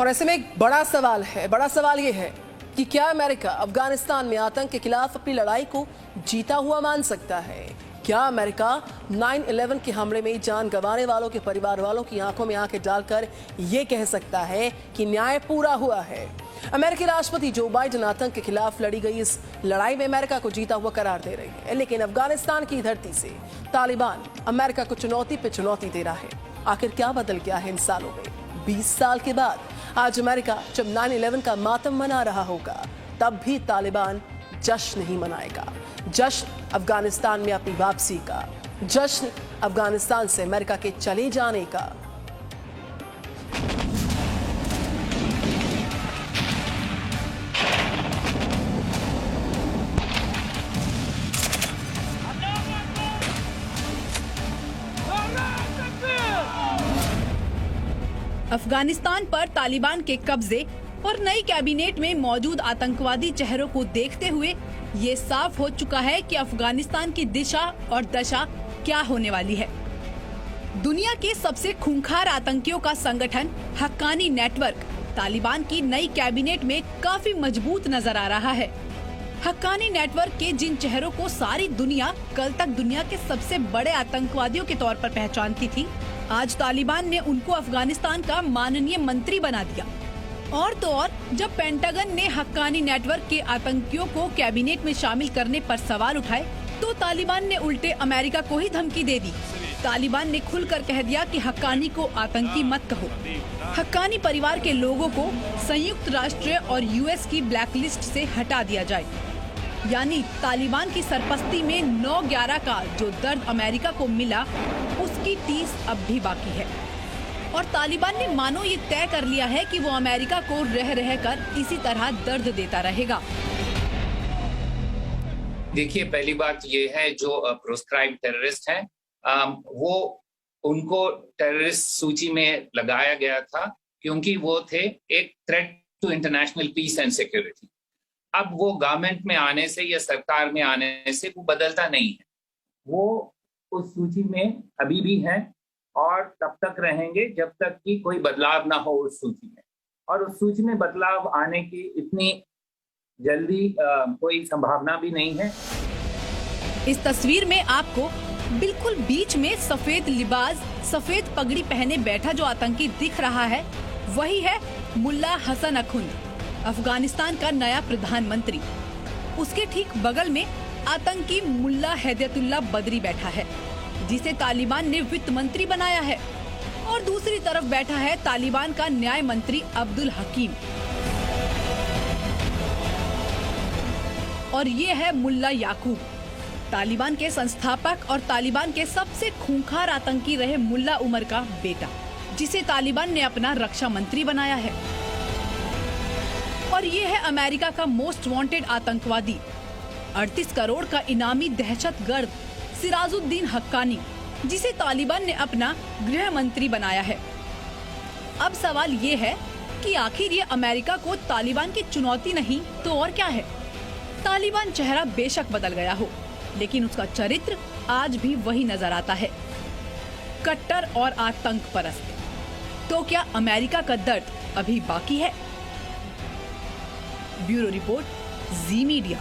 और ऐसे में एक बड़ा सवाल ये है कि क्या अमेरिका अफगानिस्तान में आतंक के खिलाफ अपनी लड़ाई को जीता हुआ मान सकता है? क्या अमेरिका 9/11 के हमले में जान गंवाने वालों के परिवार वालों की आंखों में आंखें डालकर ये कह सकता है कि न्याय पूरा हुआ है? अमेरिकी राष्ट्रपति जो बाइडेन आतंक के खिलाफ लड़ी गई इस लड़ाई में अमेरिका को जीता हुआ करार दे रही है, लेकिन अफगानिस्तान की धरती से तालिबान अमेरिका को चुनौती पे चुनौती दे रहा है। आखिर क्या बदल गया है इन सालों में? 20 साल के बाद आज अमेरिका जब 9/11 का मातम मना रहा होगा, तब भी तालिबान जश्न नहीं मनाएगा। जश्न अफगानिस्तान में अपनी वापसी का, जश्न अफगानिस्तान से अमेरिका के चले जाने का। अफगानिस्तान पर तालिबान के कब्जे और नई कैबिनेट में मौजूद आतंकवादी चेहरों को देखते हुए ये साफ हो चुका है कि अफगानिस्तान की दिशा और दशा क्या होने वाली है। दुनिया के सबसे खूंखार आतंकियों का संगठन हक्कानी नेटवर्क तालिबान की नई कैबिनेट में काफी मजबूत नजर आ रहा है। हक्कानी नेटवर्क के जिन चेहरों को सारी दुनिया कल तक दुनिया के सबसे बड़े आतंकवादियों के तौर पर पहचानती थी, आज तालिबान ने उनको अफगानिस्तान का माननीय मंत्री बना दिया। और तो और जब पेंटागन ने हक्कानी नेटवर्क के आतंकियों को कैबिनेट में शामिल करने पर सवाल उठाए, तो तालिबान ने उल्टे अमेरिका को ही धमकी दे दी। तालिबान ने खुलकर कह दिया कि हक्कानी को आतंकी मत कहो। हक्कानी परिवार के लोगों को संयुक्त राष्ट्र और यूएस की ब्लैकलिस्ट से हटा दिया जाए। यानी तालिबान की सरपस्ती में 9/11 का जो दर्द अमेरिका को मिला, उसकी टीस अब भी बाकी है। और तालिबान ने मानो ये तय कर लिया है कि वो अमेरिका को रह रहकर इसी तरह दर्द देता रहेगा। देखिए, पहली बात ये है, जो प्रोस्क्राइब्ड टेररिस्ट हैं, वो उनको टेररिस्ट सूची में लगाया गया था क्योंकि वो थे एक threat to international peace and security. अब वो गवर्नमेंट में आने से या सरकार में आने से वो बदलता नहीं है, वो उस सूची में अभी भी हैं और तब तक रहेंगे जब तक कि कोई बदलाव ना हो उस सूची में। और उस सूची में बदलाव आने की इतनी जल्दी कोई संभावना भी नहीं है। इस तस्वीर में आपको बिल्कुल बीच में सफेद लिबास, सफेद पगड़ी पहने बैठा जो आतंकी दिख रहा है, वही है मुल्ला हसन अखुंद, अफगानिस्तान का नया प्रधानमंत्री। उसके ठीक बगल में आतंकी मुल्ला हैदतुल्ला बदरी बैठा है, जिसे तालिबान ने वित्त मंत्री बनाया है। और दूसरी तरफ बैठा है तालिबान का न्याय मंत्री अब्दुल हकीम। और ये है मुल्ला याकूब, तालिबान के संस्थापक और तालिबान के सबसे खूंखार आतंकी रहे मुल्ला उमर का बेटा, जिसे तालिबान ने अपना रक्षा मंत्री बनाया है। और ये है अमेरिका का मोस्ट वांटेड आतंकवादी, 38 करोड़ का इनामी दहशतगर्द सिराजुद्दीन हक्कानी, जिसे तालिबान ने अपना गृह मंत्री बनाया है। अब सवाल ये है कि आखिर ये अमेरिका को तालिबान की चुनौती नहीं तो और क्या है? तालिबान चेहरा बेशक बदल गया हो, लेकिन उसका चरित्र आज भी वही नजर आता है, कट्टर और आतंक परस्त। तो क्या अमेरिका का दर्द अभी बाकी है? ब्यूरो रिपोर्ट, जी मीडिया।